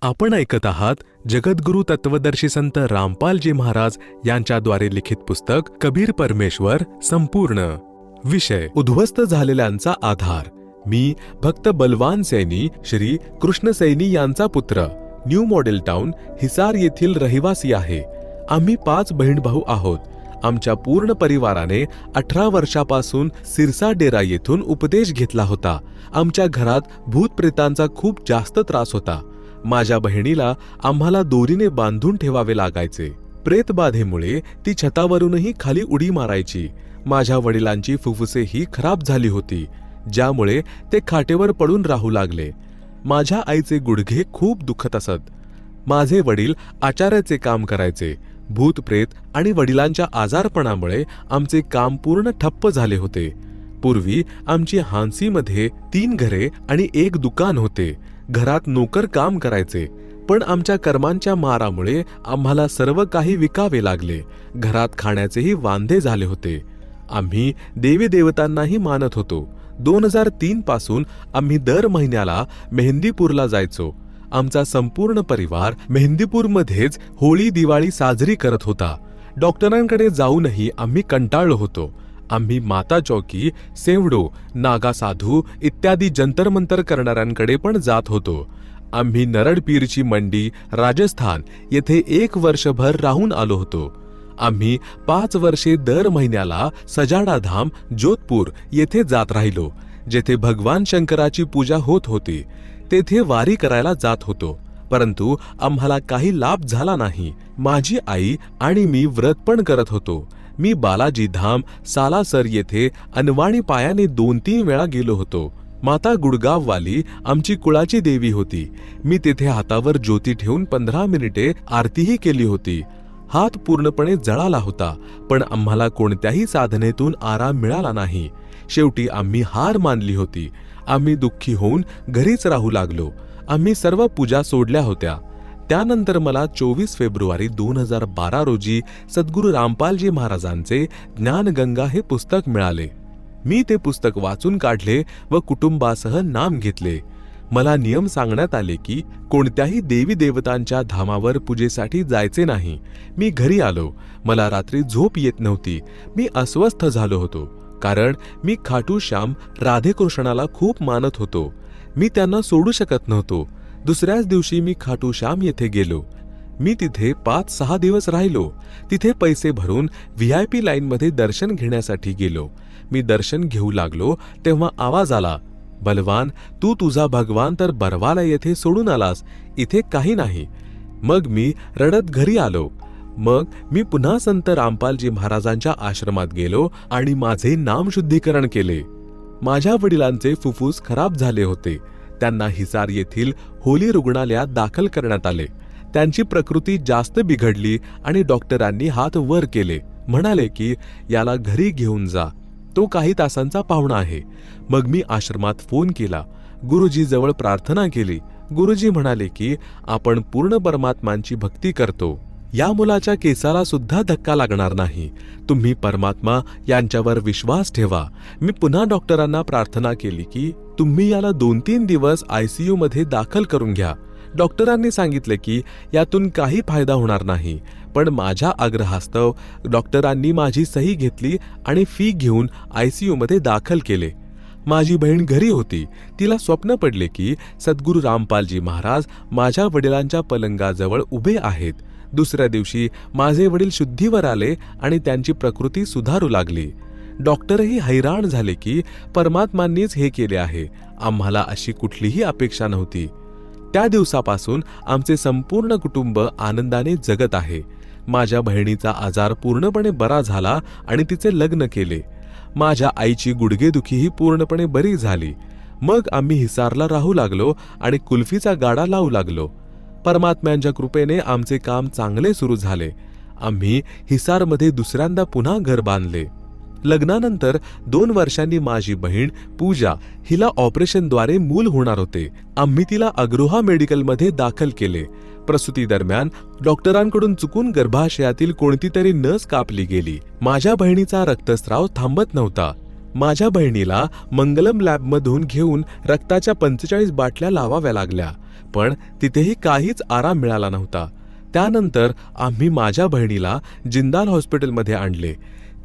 आपण ऐकत आहात जगद्गुरु तत्वदर्शी संत रामपालजी महाराज यांच्याद्वारे लिखित पुस्तक कबीर परमेश्वर संपूर्ण. विषय उद्ध्वस्त झालेल्यांचा आधार. मी भक्त बलवान सैनी श्री कृष्ण सैनी यांचा पुत्र, न्यू मॉडेल टाउन हिसार येथील रहिवासी आहे. आम्ही 5 बहीण भाऊ आहोत. आमच्या पूर्ण परिवाराने 18 वर्षापासून सिरसा डेरा येथून उपदेश घेतला होता. आमच्या घरात भूतप्रेतांचा खूप जास्त त्रास होता. माझ्या बहिणीला आम्हाला दोरीने बांधून ठेवावे लागायचे. प्रेतबाधेमुळे ती छतावरूनही खाली उडी मारायची. माझ्या वडिलांची फुफ्फुसेही खराब झाली होती, ज्यामुळे ते खाटेवर पडून राहू लागले. माझ्या आईचे गुडघे खूप दुखत असत. माझे वडील आचार्याचे काम करायचे. भूतप्रेत आणि वडिलांच्या आजारपणामुळे आमचे काम पूर्ण ठप्प झाले होते. पूर्वी आमची हान्सीमध्ये 3 घरे आणि 1 दुकान होते. घरात नोकर काम करायचे, पण आमच्या कर्मांच्या मारामुळे आम्हाला सर्व काही विकावे लागले. घरात खाण्याचेही वांदे झाले होते. आम्ही देवी देवतांनाही मानत होतो. 2003 पासून आम्ही दर महिन्याला मेहंदीपूरला जायचो. आमचा संपूर्ण परिवार मेहंदीपूरमध्येच होळी दिवाळी साजरी करत होता. डॉक्टरांकडे जाऊनही आम्ही कंटाळलो होतो. आम्ही माता चौकी, सेवडो, नागा साधू इत्यादी जंतरमंतर करणाऱ्यांकडे पण जात होतो. आम्ही नरडपीरची मंडी राजस्थान येथे 1 वर्षभर राहून आलो होतो. आम्ही 5 वर्षे दर महिन्याला सजाडा धाम जोधपूर येथे जात राहिलो, जेथे भगवान शंकराची पूजा होत होती. तेथे वारी करायला जात होतो, परंतु आम्हाला काही लाभ झाला नाही. माझी आई आणि मी व्रत पण करत होतो. मी बालाजी धाम सालासर येथे अनवाणी पायाने 2-3 वेळा गेलो होतो. माता गुडगाववाली आमची कुळाची देवी होती. मी तेथे हातावर ज्योती ठेवून 15 मिनिटे आरतीही केली होती. हात पूर्णपणे जळाला होता, पण आम्हाला कोणत्याही साधनेतून आराम मिळाला नाही. शेवटी आम्ही हार मानली होती. आम्ही दुःखी होऊन घरीच राहू लागलो. आम्ही सर्व पूजा सोडल्या होत्या. त्यानंतर मला 24 फेब्रुवारी 2012 रोजी सद्गुरू रामपालजी महाराजांचे ज्ञानगंगा हे पुस्तक मिळाले. मी ते पुस्तक वाचून काढले व कुटुंबासह नाम घेतले. मला नियम सांगण्यात आले की कोणत्याही देवी देवतांच्या धामावर पूजेसाठी जायचे नाही. मी घरी आलो. मला रात्री झोप येत नव्हती. मी अस्वस्थ झालो होतो, कारण मी खाटू श्याम राधेकृष्णाला खूप मानत होतो. मी त्यांना सोडू शकत नव्हतो. दुसऱ्याच दिवशी मी खाटू श्याम येथे गेलो. मी तिथे 5-6 दिवस राहिलो. तिथे पैसे भरून VIP लाईनमध्ये दर्शन घेण्यासाठी गेलो. मी दर्शन घेऊ लागलो तेव्हा आवाज आला, बलवान, तू तुझा भगवान तर बरवाला येथे सोडून आलास, इथे काही नाही. मग मी रडत घरी आलो. मग मी पुन्हा संत रामपालजी महाराजांच्या आश्रमात गेलो आणि माझे नामशुद्धीकरण केले. माझ्या वडिलांचे फुफ्फुस खराब झाले होते. त्यांना हिसार येथील होली रुग्णालयात दाखल करण्यात आले. त्यांची प्रकृती जास्त बिघडली आणि डॉक्टरांनी हात वर केले. म्हणाले की याला घरी घेऊन जा, तो काही तासांचा पाहुणा आहे. मग मी आश्रमात फोन केला. गुरुजी जवळ प्रार्थना केली. गुरुजी म्हणाले की आपण पूर्ण परमात्मांची भक्ती करतो. या मुलाच्या केसाला सुद्धा धक्का लागणार नाही. तुम्ही परमात्मा यांच्यावर विश्वास ठेवा. मी पुन्हा डॉक्टरांना प्रार्थना केली की तुम्ही याला 2-3 दिवस ICU मध्ये दाखल करून घ्या. डॉक्टरांनी सांगितले की यातून काही फायदा होणार नाही, पण माझ्या आग्रहास्तव डॉक्टरांनी माझी सही घेतली आणि फी घेऊन ICU मध्ये दाखल केले. माझी बहीण घरी होती. तिला स्वप्न पडले की सद्गुरू रामपालजी महाराज माझ्या वडिलांच्या पलंगाजवळ उभे आहेत. दुसऱ्या दिवशी माझे वडील शुद्धीवर आले आणि त्यांची प्रकृती सुधारू लागली. डॉक्टरही हैराण झाले की परमात्मांनीच हे केले आहे. आम्हाला अशी कुठलीही अपेक्षा नव्हती. त्या दिवसापासून आमचे संपूर्ण कुटुंब आनंदाने जगत आहे. माझ्या बहिणीचा आजार पूर्णपणे बरा झाला आणि तिचे लग्न केले. माझ्या आईची गुडघेदुखीही पूर्णपणे बरी झाली. मग आम्ही हिसारला राहू लागलो आणि कुल्फीचा गाडा लावू लागलो. परमात्म्यांच्या कृपेने आमचे काम चांगले सुरू झाले. आम्ही हिसारमध्ये दुसऱ्यांदा पुन्हा घर बांधले. लग्नानंतर 2 वर्षांनी माझी बहीण पूजा हिला ऑपरेशनद्वारे मूल होणार होते. आम्ही तिला अग्रोहा मेडिकलमध्ये दाखल केले. प्रसूती दरम्यान डॉक्टरांकडून चुकून गर्भाशयातील कोणती तरी नस कापली गेली. माझ्या बहिणीचा रक्तस्राव थांबत नव्हता. माझ्या बहिणीला मंगलम लॅबमधून घेऊन रक्ताच्या 45 बाटल्या लावाव्या लागल्या, पण तिथेही काहीच आराम मिळाला नव्हता. त्यानंतर आम्ही माझ्या बहिणीला जिंदाल हॉस्पिटलमध्ये आणले.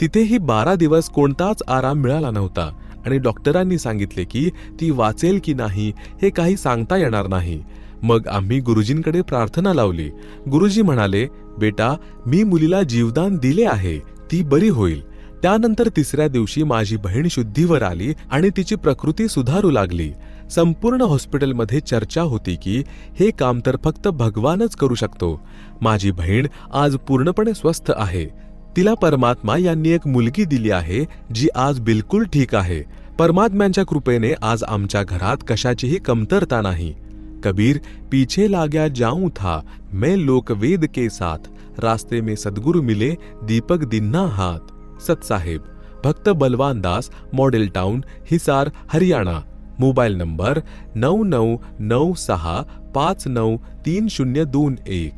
तिथेही 12 दिवस कोणताच आराम मिळाला नव्हता आणि डॉक्टरांनी सांगितले की ती वाचेल की नाही हे काही सांगता येणार नाही. मग आम्ही गुरुजींकडे प्रार्थना लावली. गुरुजी म्हणाले, बेटा, मी मुलीला जीवदान दिले आहे, ती बरी होईल. त्यानंतर तिसऱ्या दिवशी माझी बहीण शुद्धीवर आली आणि तिची प्रकृती सुधारू लागली. संपूर्ण हॉस्पिटलमध्ये चर्चा होती की हे काम तर फक्त भगवानच करू शकतो. माझी बहीण आज पूर्णपणे स्वस्थ आहे. तिला परमात्मा यांनी एक मुलगी दिली आहे जी आज बिलकुल ठीक आहे. परमात्म्यांच्या कृपेने आज आमच्या घरात कशाचीही कमतरता नाही. कबीर पीछे लाग्या जाऊं था मैं लोकवेद के साथ, रास्ते में सद्गुरु मिले दीपक दिन्ना हाथ. सतसाहेब, भक्त बलवान Das, model town, Hisar, Haryana. Mobile number 9996593021.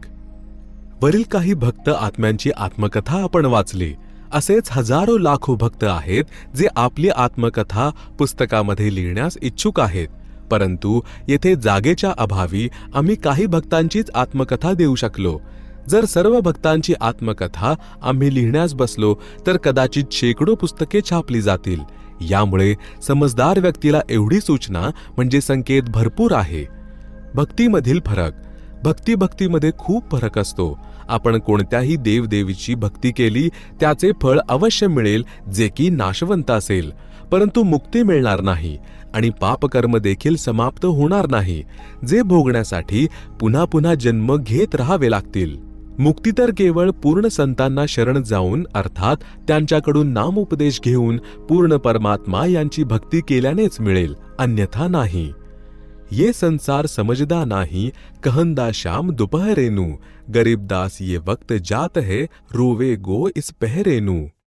वरील काही भक्त आत्म्यांची आत्मकथा आपण वाचली. असेच हजारो लाखो भक्त आहेत जे आपली आत्मकथा पुस्तकामध्ये लिहिण्यास इच्छुक आहेत, परंतु येथे जागेच्या अभावी आम्ही काही भक्तांचीच आत्मकथा देऊ शकलो. जर सर्व भक्तांची आत्मकथा आम्ही लिहिण्यास बसलो तर कदाचित शेकडो पुस्तके छापली जातील. यामुळे समजदार व्यक्तीला एवढी सूचना म्हणजे संकेत भरपूर आहे. भक्तीमधील फरक. भक्तीमध्ये खूप फरक असतो. आपण कोणत्याही देवदेवीची भक्ती केली त्याचे फळ अवश्य मिळेल जे की नाशवंत असेल, परंतु मुक्ती मिळणार नाही आणि पापकर्म देखील समाप्त होणार नाही, जे भोगण्यासाठी पुन्हा पुन्हा जन्म घेत राहावे लागतील. मुक्ती तर केवळ पूर्ण संतांना शरण जाऊन अर्थात त्यांच्याकडून नामोपदेश घेऊन पूर्ण परमात्मा यांची भक्ती केल्यानेच मिळेल, अन्यथा नाही. ये संसार समझदा नाही, कहंदा शाम दोपहरेनु, गरीबदास ये वक्त जात है, रोवे गो इस पहरेनु.